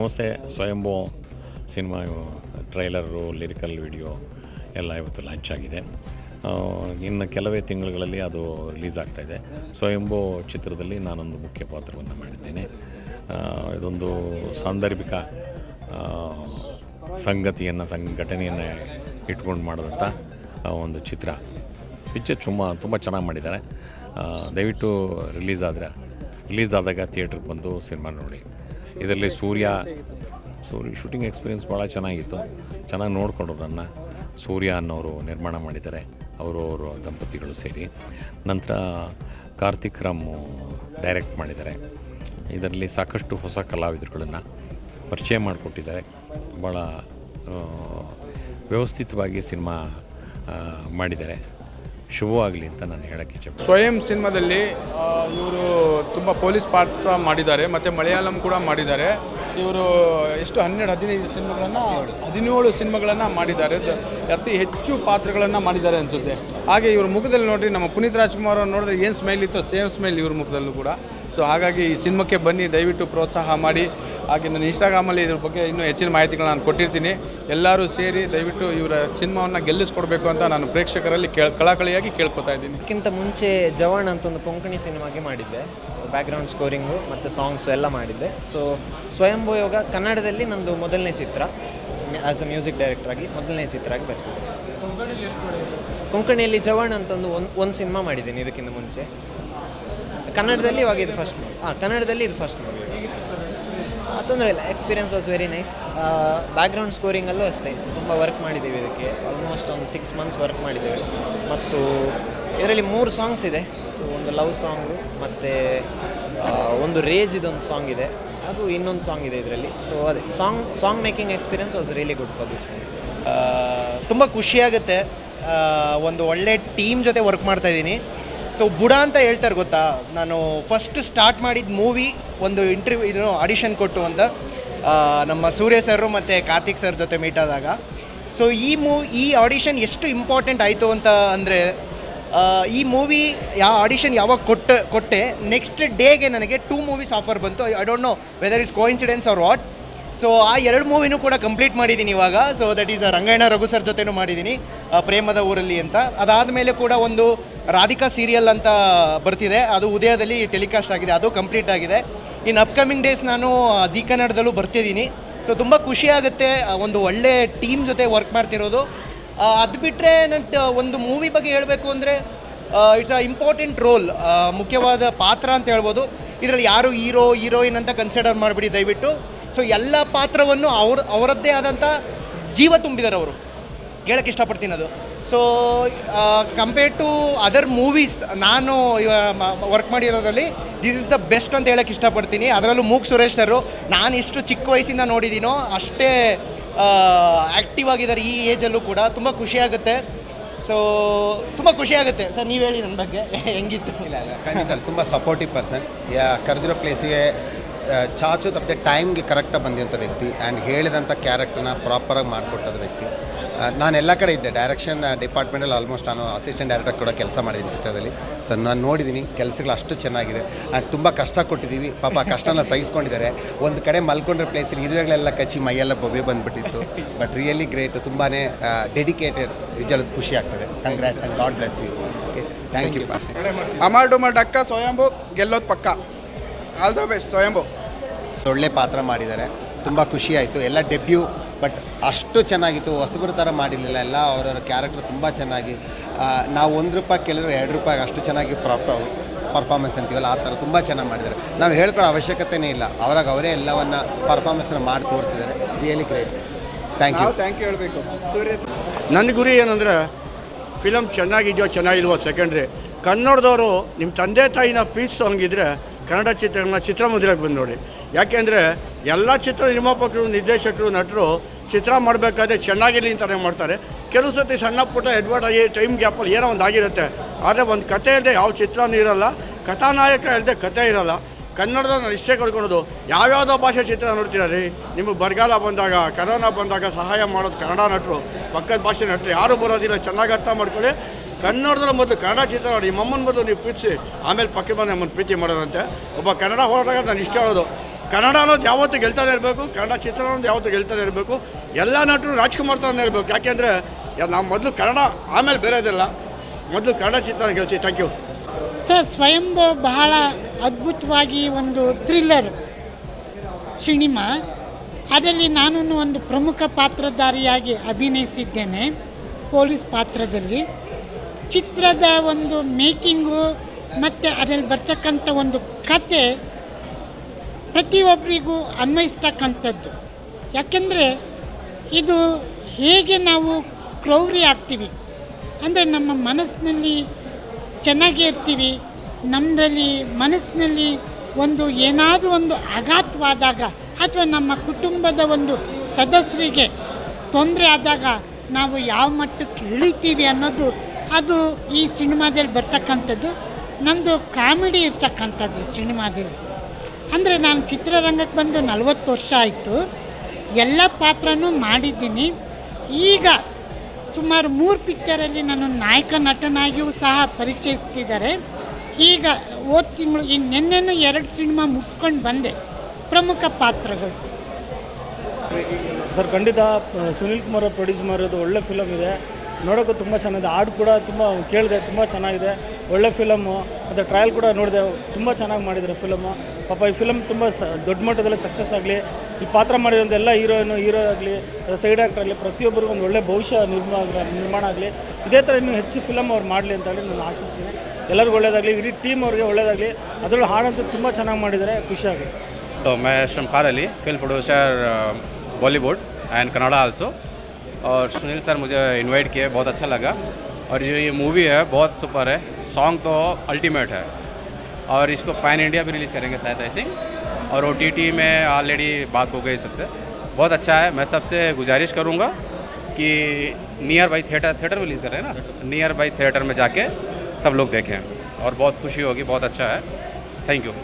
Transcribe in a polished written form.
ನಮಸ್ತೆ. ಸ್ವಯಂಭೂ cinema trailer, lyrical video ಎಲ್ಲ ಇವತ್ತು ಲಾಂಚ್ ಆಗಿದೆ. ಇನ್ನು ಕೆಲವೇ ತಿಂಗಳುಗಳಲ್ಲಿ ಅದು ರಿಲೀಸ್ ಆಗ್ತಾಯಿದೆ. ಸ್ವಯಂಭೂ ಚಿತ್ರದಲ್ಲಿ ನಾನೊಂದು ಮುಖ್ಯ ಪಾತ್ರವನ್ನು ಮಾಡಿದ್ದೇನೆ. ಇದೊಂದು ಸಾಂದರ್ಭಿಕ ಸಂಘಟನೆಯನ್ನು ಇಟ್ಕೊಂಡು ಮಾಡಿದಂಥ ಒಂದು ಚಿತ್ರ. ಪಿಕ್ಚರ್ ತುಂಬ ಚೆನ್ನಾಗಿ ಮಾಡಿದ್ದಾರೆ. ದಯವಿಟ್ಟು ರಿಲೀಸ್ ಆದಾಗ ಥಿಯೇಟ್ರಿಗೆ ಬಂದು ಸಿನಿಮಾ ನೋಡಿ. ಇದರಲ್ಲಿ ಸೂರ್ಯ ಶೂಟಿಂಗ್ ಎಕ್ಸ್ಪೀರಿಯೆನ್ಸ್ ಭಾಳ ಚೆನ್ನಾಗಿತ್ತು. ಚೆನ್ನಾಗಿ ನೋಡಿಕೊಂಡ್ರು ನನ್ನ. ಸೂರ್ಯ ಅನ್ನೋರು ನಿರ್ಮಾಣ ಮಾಡಿದ್ದಾರೆ, ಅವರು ದಂಪತಿಗಳು ಸೇರಿ. ನಂತರ ಕಾರ್ತಿಕ್ ರಾಮು ಡೈರೆಕ್ಟ್ ಮಾಡಿದ್ದಾರೆ. ಇದರಲ್ಲಿ ಸಾಕಷ್ಟು ಹೊಸ ಕಲಾವಿದರುಗಳನ್ನು ಪರಿಚಯ ಮಾಡಿಕೊಟ್ಟಿದ್ದಾರೆ. ಭಾಳ ವ್ಯವಸ್ಥಿತವಾಗಿ ಸಿನಿಮಾ ಮಾಡಿದ್ದಾರೆ. ಶುಭವಾಗಲಿ ಅಂತ ನಾನು ಹೇಳೋಕ್ಕೆ ಇಚ್ಛೆ. ಸ್ವಯಂ ಸಿನಿಮಾದಲ್ಲಿ ಇವರು ತುಂಬ ಪೊಲೀಸ್ ಪಾತ್ರ ಮಾಡಿದ್ದಾರೆ ಮತ್ತು ಮಲಯಾಳಂ ಕೂಡ ಮಾಡಿದ್ದಾರೆ. ಇವರು ಎಷ್ಟು 17 ಸಿನಿಮಾಗಳನ್ನು ಮಾಡಿದ್ದಾರೆ. ಅತಿ ಹೆಚ್ಚು ಪಾತ್ರಗಳನ್ನು ಮಾಡಿದ್ದಾರೆ ಅನಿಸುತ್ತೆ. ಹಾಗೆ ಇವ್ರ ಮುಖದಲ್ಲಿ ನೋಡಿರಿ, ನಮ್ಮ ಪುನೀತ್ ರಾಜ್ಕುಮಾರ್ ಅವ್ರು ನೋಡಿದ್ರೆ ಏನು ಸ್ಮೈಲ್ ಇತ್ತು, ಸೇಮ್ ಸ್ಮೈಲ್ ಇವ್ರ ಮುಖದಲ್ಲೂ ಕೂಡ. ಸೊ ಹಾಗಾಗಿ ಈ ಸಿನಿಮಾಕ್ಕೆ ಬನ್ನಿ, ದಯವಿಟ್ಟು ಪ್ರೋತ್ಸಾಹ ಮಾಡಿ. ಹಾಗೆ ನನ್ನ ಇನ್ಸ್ಟಾಗ್ರಾಮಲ್ಲಿ ಇದ್ರ ಬಗ್ಗೆ ಇನ್ನೂ ಹೆಚ್ಚಿನ ಮಾಹಿತಿಗಳನ್ನ ನಾನು ಕೊಟ್ಟಿರ್ತೀನಿ. ಎಲ್ಲರೂ ಸೇರಿ ದಯವಿಟ್ಟು ಇವರ ಸಿನಿಮಾವನ್ನು ಗೆಲ್ಲಿಸ್ಕೊಡ್ಬೇಕು ಅಂತ ನಾನು ಪ್ರೇಕ್ಷಕರಲ್ಲಿ ಕಳಕಳಿಯಾಗಿ ಕೇಳ್ಕೊತಾ ಇದ್ದೀನಿ. ಅದಕ್ಕಿಂತ ಮುಂಚೆ ಜವಾನ್ ಅಂತ ಒಂದು ಕೊಂಕಣಿ ಸಿನಿಮಾಗೆ ಮಾಡಿದ್ದೆ. ಸೊ ಬ್ಯಾಕ್ಗ್ರೌಂಡ್ ಸ್ಕೋರಿಂಗು ಮತ್ತು ಸಾಂಗ್ಸು ಎಲ್ಲ ಮಾಡಿದ್ದೆ. ಸೊ ಸ್ವಯಂಭೂ ಯೋಗ ಕನ್ನಡದಲ್ಲಿ ನಂದು ಮೊದಲನೇ ಚಿತ್ರ, ಆ್ಯಸ್ ಅ ಮ್ಯೂಸಿಕ್ ಡೈರೆಕ್ಟ್ರಾಗಿ ಮೊದಲನೇ ಚಿತ್ರ ಆಗಿ ಬರ್ತಿದೆ. ಕೊಂಕಣಿಯಲ್ಲಿ ಜವಾನ್ ಅಂತ ಒಂದು ಸಿನಿಮಾ ಮಾಡಿದ್ದೀನಿ ಇದಕ್ಕಿಂತ ಮುಂಚೆ. ಕನ್ನಡದಲ್ಲಿ ಇವಾಗ ಇದು ಫಸ್ಟ್ ಮೂವಿ. ಕನ್ನಡದಲ್ಲಿ ಇದು ಫಸ್ಟ್ ಮೂವಿ. ತೊಂದರೆ ಇಲ್ಲ, experience was very nice. Background ಸ್ಕೋರಿಂಗಲ್ಲೂ ಅಷ್ಟೇ ತುಂಬ ವರ್ಕ್ ಮಾಡಿದ್ದೀವಿ. ಇದಕ್ಕೆ ಆಲ್ಮೋಸ್ಟ್ ಒಂದು 6 months ವರ್ಕ್ ಮಾಡಿದ್ದೇವೆ. ಮತ್ತು ಇದರಲ್ಲಿ 3 ಸಾಂಗ್ಸ್ ಇದೆ. ಸೊ ಒಂದು ಲವ್ ಸಾಂಗು, ಮತ್ತು ಒಂದು ರೇಜ್ ಇದೊಂದು ಸಾಂಗ್ ಇದೆ, ಹಾಗೂ ಇನ್ನೊಂದು ಸಾಂಗ್ ಇದೆ ಇದರಲ್ಲಿ. ಸೊ ಅದೇ song making experience was really good for this movie. ತುಂಬ ಖುಷಿಯಾಗುತ್ತೆ. ಒಂದು ಒಳ್ಳೆ ಟೀಮ್ ಜೊತೆ ವರ್ಕ್ ಮಾಡ್ತಾಯಿದ್ದೀನಿ. ಸೊ ಬುಡ ಅಂತ ಹೇಳ್ತಾರೆ ಗೊತ್ತಾ, ನಾನು ಫಸ್ಟ್ ಸ್ಟಾರ್ಟ್ ಮಾಡಿದ ಮೂವಿ ಒಂದು ಇಂಟರ್ವ್ಯೂ ಆಡಿಷನ್ ಕೊಟ್ಟು ಅಂತ ನಮ್ಮ ಸೂರ್ಯ ಸರ್ ಮತ್ತು ಕಾರ್ತಿಕ್ ಸರ್ ಜೊತೆ ಮೀಟ್ ಆದಾಗ. ಸೊ ಈ ಆಡಿಷನ್ ಎಷ್ಟು ಇಂಪಾರ್ಟೆಂಟ್ ಆಯಿತು ಅಂತ ಅಂದರೆ, ಈ ಮೂವಿ ಆಡಿಷನ್ ಯಾವಾಗ ಕೊಟ್ಟೆ ನೆಕ್ಸ್ಟ್ ಡೇಗೆ ನನಗೆ 2 movies ಆಫರ್ ಬಂತು. I don't know whether is coincidence or what. So ಆ 2 ಮೂವಿನೂ ಕೂಡ ಕಂಪ್ಲೀಟ್ ಮಾಡಿದ್ದೀನಿ ಇವಾಗ. So that is Rangayana Raghu sir ಜೊತೆನೂ ಮಾಡಿದ್ದೀನಿ, ಪ್ರೇಮದ ಊರಲ್ಲಿ ಅಂತ. ಅದಾದಮೇಲೆ ಕೂಡ ಒಂದು ರಾಧಿಕಾ ಸೀರಿಯಲ್ ಅಂತ ಬರ್ತಿದೆ, ಅದು ಉದಯದಲ್ಲಿ ಟೆಲಿಕಾಸ್ಟ್ ಆಗಿದೆ, ಅದು ಕಂಪ್ಲೀಟ್ ಆಗಿದೆ. ಇನ್ನು ಅಪ್ಕಮಿಂಗ್ ಡೇಸ್ ನಾನು ಜಿ ಕನ್ನಡದಲ್ಲೂ ಬರ್ತಿದ್ದೀನಿ. ಸೊ ತುಂಬ ಖುಷಿಯಾಗುತ್ತೆ ಒಂದು ಒಳ್ಳೆ ಟೀಮ್ ಜೊತೆ ವರ್ಕ್ ಮಾಡ್ತಿರೋದು. ಅದು ಬಿಟ್ಟರೆ ನನ್ನ ಒಂದು ಮೂವಿ ಬಗ್ಗೆ ಹೇಳಬೇಕು ಅಂದರೆ, ಇಟ್ಸ್ ಅ ಇಂಪಾರ್ಟೆಂಟ್ ರೋಲ್, ಮುಖ್ಯವಾದ ಪಾತ್ರ ಅಂತ ಹೇಳ್ಬೋದು. ಇದರಲ್ಲಿ ಯಾರು ಹೀರೋಯಿನ್ ಅಂತ ಕನ್ಸಿಡರ್ ಮಾಡಿಬಿಡಿ ದಯವಿಟ್ಟು. ಸೊ ಎಲ್ಲ ಪಾತ್ರವನ್ನು ಅವರದ್ದೇ ಆದಂಥ ಜೀವ ತುಂಬಿದ್ದಾರೆ ಅವರು, ಹೇಳೋಕ್ಕೆ ಇಷ್ಟಪಡ್ತೀನಿ ಅದು. So compared to other movies ನಾನು ವರ್ಕ್ ಮಾಡಿರೋದ್ರಲ್ಲಿ ದಿಸ್ ಇಸ್ ದ ಬೆಸ್ಟ್ ಅಂತ ಹೇಳೋಕ್ಕೆ ಇಷ್ಟಪಡ್ತೀನಿ. ಅದರಲ್ಲೂ ಮೂಕ್ ಸುರೇಶ್ ಸರು ನಾನು ಎಷ್ಟು ಚಿಕ್ಕ ವಯಸ್ಸಿಂದ ನೋಡಿದ್ದೀನೋ ಅಷ್ಟೇ ಆ್ಯಕ್ಟಿವ್ ಆಗಿದ್ದಾರೆ ಈ ಏಜಲ್ಲೂ ಕೂಡ. ತುಂಬ ಖುಷಿಯಾಗುತ್ತೆ. ಸೊ ತುಂಬ ಖುಷಿಯಾಗುತ್ತೆ ಸರ್. ನೀವು ಹೇಳಿ ನನ್ನ ಬಗ್ಗೆ ಹೆಂಗಿತ್ತು? ಇಲ್ಲ ಖಂಡಿತ ತುಂಬ ಸಪೋರ್ಟಿವ್ ಪರ್ಸನ್. ಕರೆದಿರೋ ಪ್ಲೇಸಿಗೆ ಚಾಚು ತಪ್ಪದೆ ಟೈಮ್ಗೆ ಕರೆಕ್ಟಾಗಿ ಬಂದಿರೋಂಥ ವ್ಯಕ್ತಿ, ಆ್ಯಂಡ್ ಹೇಳಿದಂಥ ಕ್ಯಾರೆಕ್ಟರ್ನ ಪ್ರಾಪರಾಗಿ ಮಾಡಿಕೊಟ್ಟದ ವ್ಯಕ್ತಿ. ನಾನು ಎಲ್ಲ ಕಡೆ ಇದ್ದೆ, ಡೈರೆಕ್ಷನ್ ಡಿಪಾರ್ಟ್ಮೆಂಟಲ್ಲಿ ಆಲ್ಮೋಸ್ಟ್ ನಾನು ಅಸಿಸ್ಟೆಂಟ್ ಡೈರೆಕ್ಟರ್ ಕೂಡ ಕೆಲಸ ಮಾಡಿದ್ದೀನಿ ಚಿತ್ರದಲ್ಲಿ. ಸೊ ನಾನು ನೋಡಿದ್ದೀನಿ ಕೆಲಸಗಳು ಅಷ್ಟು ಚೆನ್ನಾಗಿದೆ. ಆ್ಯಂಡ್ ತುಂಬ ಕಷ್ಟ ಕೊಟ್ಟಿದ್ದೀವಿ, ಪಾಪ ಕಷ್ಟನ ಸಹಿಸ್ಕೊಂಡಿದ್ದಾರೆ. ಒಂದು ಕಡೆ ಮಲ್ಕೊಂಡ್ರೆ ಪ್ಲೇಸಲ್ಲಿ ಹಿರಿಯಗಳೆಲ್ಲ ಕಚ್ಚಿ ಮೈಯೆಲ್ಲ ಬೊಬ್ಬೆ ಬಂದುಬಿಟ್ಟಿತ್ತು. ಬಟ್ ರಿಯಲಿ ಗ್ರೇಟ್, ತುಂಬಾ ಡೆಡಿಕೇಟೆಡ್. ನಿಜವಾದ ಖುಷಿ ಆಗ್ತದೆ. Congrats and God bless you. Okay, thank you. ಅಮಾರ್ಡುಮರ್ ಡಕ್ಕ ಸ್ವಯಂಭೂ ಗೆಲ್ಲೋದು ಪಕ್ಕ. ಆಲ್ ದ ಬೆಸ್ಟ್ ಸ್ವಯಂಭೂ. ಒಳ್ಳೆ ಪಾತ್ರ ಮಾಡಿದ್ದಾರೆ, ತುಂಬ ಖುಷಿ ಆಯಿತು. ಎಲ್ಲ ಡೆಬ್ಯೂ, ಬಟ್ ಅಷ್ಟು ಚೆನ್ನಾಗಿತ್ತು. ಹೊಸಬರ ಥರ ಮಾಡಿರಲಿಲ್ಲ. ಎಲ್ಲ ಅವರವರ ಕ್ಯಾರೆಕ್ಟರ್ ತುಂಬ ಚೆನ್ನಾಗಿ, ನಾವು ₹1 ಕೇಳಿದ್ರು ₹2 ಅಷ್ಟು ಚೆನ್ನಾಗಿ ಪರ್ಫಾರ್ಮೆನ್ಸ್ ಅಂತೀವಲ್ಲ ಆ ಥರ ತುಂಬ ಚೆನ್ನಾಗಿ ಮಾಡಿದ್ದಾರೆ. ನಾವು ಹೇಳ್ಕೊಳ್ಳೋ ಅವಶ್ಯಕತೆಯೇ ಇಲ್ಲ, ಅವರೇ ಎಲ್ಲವನ್ನ ಪರ್ಫಾರ್ಮೆನ್ಸ್ನ ಮಾಡಿ ತೋರಿಸಿದ್ದಾರೆ. Really great. ಥ್ಯಾಂಕ್ ಯು ಹೇಳಬೇಕು ಸೂರ್ಯ. ನನ್ನ ಗುರಿ ಏನಂದರೆ, ಫಿಲಮ್ ಚೆನ್ನಾಗಿದೆಯೋ ಚೆನ್ನಾಗಿಲ್ವೋ ಸೆಕೆಂಡ್ರಿ. ಕನ್ನಡದವರು ನಿಮ್ಮ ತಂದೆ ತಾಯಿನ ಪ್ರೀತಿಸೋಂಗಿದ್ರೆ ಕನ್ನಡ ಚಿತ್ರಮಂದಿರಕ್ಕೆ ಬಂದು ನೋಡಿ. ಯಾಕೆಂದರೆ ಎಲ್ಲ ಚಿತ್ರ ನಿರ್ಮಾಪಕರು, ನಿರ್ದೇಶಕರು, ನಟರು ಚಿತ್ರ ಮಾಡಬೇಕಾದ್ರೆ ಚೆನ್ನಾಗಿರಲಿ ಅಂತಲೇ ಮಾಡ್ತಾರೆ. ಕೆಲವು ಸತಿ ಸಣ್ಣ ಪುಟ್ಟ ಎಡ್ವರ್ಟ್ ಆಗಿ ಟೈಮ್ ಗ್ಯಾಪಲ್ಲಿ ಏನೋ ಒಂದು ಆಗಿರುತ್ತೆ. ಆದರೆ ಒಂದು ಕತೆ ಇಲ್ಲದೆ ಯಾವ ಚಿತ್ರನೂ ಇರೋಲ್ಲ, ಕಥಾನಾಯಕ ಇಲ್ಲದೆ ಕತೆ ಇರೋಲ್ಲ. ಕನ್ನಡದ ನಾನು ಇಷ್ಟೇ ಕಳ್ಕೊಳೋದು, ಯಾವ್ಯಾವುದೋ ಭಾಷೆ ಚಿತ್ರ ನೋಡ್ತೀರ ರೀ, ನಿಮಗೆ ಬರಗಾಲ ಬಂದಾಗ, ಕರೋನಾ ಬಂದಾಗ ಸಹಾಯ ಮಾಡೋದು ಕನ್ನಡ ನಟರು, ಪಕ್ಕದ ಭಾಷೆ ನಟರು ಯಾರೂ ಬರೋದಿಲ್ಲ. ಚೆನ್ನಾಗಿ ಅರ್ಥ ಮಾಡ್ಕೊಳ್ಳಿ. ಕನ್ನಡದಲ್ಲಿ ಮೊದಲು ಕನ್ನಡ ಚಿತ್ರ ನೋಡಿ, ನಿಮ್ಮಮ್ಮನ ಮೊದಲು ನೀವು ಪ್ರೀತಿಸಿ, ಆಮೇಲೆ ಪಕ್ಕ ಬಂದು ನಮ್ಮನ್ನು ಪ್ರೀತಿ ಮಾಡೋದಂತೆ. ಒಬ್ಬ ಕನ್ನಡ ಹೋರಾಟಗಾರ ನಾನು ಇಷ್ಟ ಹೇಳೋದು, ಕನ್ನಡ ಅನ್ನೋದು ಯಾವತ್ತೂ ಗೆಲ್ತಾನೆ ಇರಬೇಕು, ಕನ್ನಡ ಚಿತ್ರ ಅನ್ನೋದು ಯಾವತ್ತೂ ಗೆಲ್ತಾನೆ ಇರಬೇಕು. ಎಲ್ಲ ನಟರು ರಾಜ್ಕುಮಾರ್ ಥರನೇ ಇರಬೇಕು. ಯಾಕೆಂದರೆ ನಾವು ಮೊದಲು ಕನ್ನಡ, ಆಮೇಲೆ ಬೇರೆದೆಲ್ಲ, ಮೊದಲು ಕನ್ನಡ ಚಿತ್ರನ ಗೆಲ್ಸಿ. Thank you sir. ಸ್ವಯಂಭೂ ಬಹಳ ಅದ್ಭುತವಾಗಿ ಒಂದು ಥ್ರಿಲ್ಲರ್ ಸಿನಿಮಾ. ಅದರಲ್ಲಿ ನಾನು ಒಂದು ಪ್ರಮುಖ ಪಾತ್ರಧಾರಿಯಾಗಿ ಅಭಿನಯಿಸಿದ್ದೇನೆ, ಪೊಲೀಸ್ ಪಾತ್ರದಲ್ಲಿ. ಚಿತ್ರದ ಒಂದು ಮೇಕಿಂಗು ಮತ್ತು ಅದರಲ್ಲಿ ಬರ್ತಕ್ಕಂಥ ಒಂದು ಕತೆ ಪ್ರತಿಯೊಬ್ಬರಿಗೂ ಅನ್ವಯಿಸ್ತಕ್ಕಂಥದ್ದು. ಯಾಕೆಂದರೆ ಇದು ಹೇಗೆ ನಾವು ಕ್ರೌರ್ಯ ಆಗ್ತೀವಿ ಅಂದರೆ ನಮ್ಮ ಮನಸ್ಸಿನಲ್ಲಿ ಚೆನ್ನಾಗೇ ಇರ್ತೀವಿ, ನಮ್ಮದಲ್ಲಿ ಮನಸ್ಸಿನಲ್ಲಿ ಒಂದು ಏನಾದರೂ ಒಂದು ಆಘಾತವಾದಾಗ ಅಥವಾ ನಮ್ಮ ಕುಟುಂಬದ ಒಂದು ಸದಸ್ಯರಿಗೆ ತೊಂದರೆ ಆದಾಗ ನಾವು ಯಾವ ಮಟ್ಟಕ್ಕೆ ಇಳಿತೀವಿ ಅನ್ನೋದು ಅದು ಈ ಸಿನಿಮಾದಲ್ಲಿ ಬರ್ತಕ್ಕಂಥದ್ದು. ನಮ್ಮದು ಕಾಮಿಡಿ ಇರ್ತಕ್ಕಂಥದ್ದು ಸಿನಿಮಾದಲ್ಲಿ. ಅಂದರೆ ನಾನು ಚಿತ್ರರಂಗಕ್ಕೆ ಬಂದು 40 ವರ್ಷ ಆಯಿತು, ಎಲ್ಲ ಪಾತ್ರನೂ ಮಾಡಿದ್ದೀನಿ. ಈಗ ಸುಮಾರು 3 ಪಿಕ್ಚರಲ್ಲಿ ನಾನು ನಾಯಕ ನಟನಾಗಿಯೂ ಸಹ ಪರಿಚಯಿಸ್ತಿದ್ದಾರೆ. ಈಗ ಹೋದ ತಿಂಗಳು ಈಗ ನಿನ್ನೆನೂ 2 ಸಿನಿಮಾ ಮುಗಿಸ್ಕೊಂಡು ಬಂದೆ, ಪ್ರಮುಖ ಪಾತ್ರಗಳು. ಸರ್ ಖಂಡಿತ ಸುನೀಲ್ ಕುಮಾರ್ ಪ್ರೊಡ್ಯೂಸ್ ಮಾಡಿರೋದು ಒಳ್ಳೆ ಫಿಲಮ್ ಇದೆ, ನೋಡೋಕ್ಕೂ ತುಂಬ ಚೆನ್ನಾಗಿದೆ. ಹಾಡು ಕೂಡ ತುಂಬ ಕೇಳಿದೆ, ತುಂಬ ಚೆನ್ನಾಗಿದೆ, ಒಳ್ಳೆ ಫಿಲಮ್ಮು. ಮತ್ತು ಟ್ರಯಲ್ ಕೂಡ ನೋಡಿದೆ, ತುಂಬ ಚೆನ್ನಾಗಿ ಮಾಡಿದ್ದಾರೆ ಫಿಲಮ್ಮು. ಪಾಪ ಈ ಫಿಲಮ್ ತುಂಬ ದೊಡ್ಡ ಮಟ್ಟದಲ್ಲಿ ಸಕ್ಸಸ್ ಆಗಲಿ. ಈ ಪಾತ್ರ ಮಾಡಿರೋಂಥ ಎಲ್ಲ ಹೀರೋ ಆಗಲಿ, ಸೈಡ್ ಆ್ಯಕ್ಟರ್ ಆಗಲಿ, ಪ್ರತಿಯೊಬ್ಬರಿಗೂ ಒಂದು ಒಳ್ಳೆ ಭವಿಷ್ಯ ನಿರ್ಮಾಣ ಆಗಲಿ. ಇದೇ ಥರ ಇನ್ನೂ ಹೆಚ್ಚು ಫಿಲಮ್ ಅವ್ರು ಮಾಡಲಿ ಅಂತ ಹೇಳಿ ನಾನು ಆಶಿಸ್ತೀನಿ. ಎಲ್ಲರಿಗೂ ಒಳ್ಳೆಯದಾಗಲಿ, ಇಡೀ ಟೀಮ್ ಅವ್ರಿಗೆ ಒಳ್ಳೆಯದಾಗಲಿ. ಅದರಲ್ಲೂ ಹಾಡಂತೂ ತುಂಬ ಚೆನ್ನಾಗಿ ಮಾಡಿದ್ದಾರೆ, ಖುಷಿಯಾಗಲಿ. तो मैं शमखार Ali, film producer Bollywood and Kannada also, और सुनील सर मुझे इनवाइट किए, बहुत अच्छा लगा. और जो ये मूवी है बहुत सुपर है, सॉन्ग तो अल्टीमेट है, और इसको पैन इंडिया भी रिलीज़ करेंगे शायद आई थिंक, और OTT में ऑलरेडी बात हो गई सबसे. बहुत अच्छा है. मैं सबसे गुजारिश करूँगा कि नियर बाई थिएटर में रिलीज़ कर रहे हैं ना, नियर बाई थिएटर में जाके सब लोग देखें, और बहुत खुशी होगी. बहुत अच्छा है. Thank you.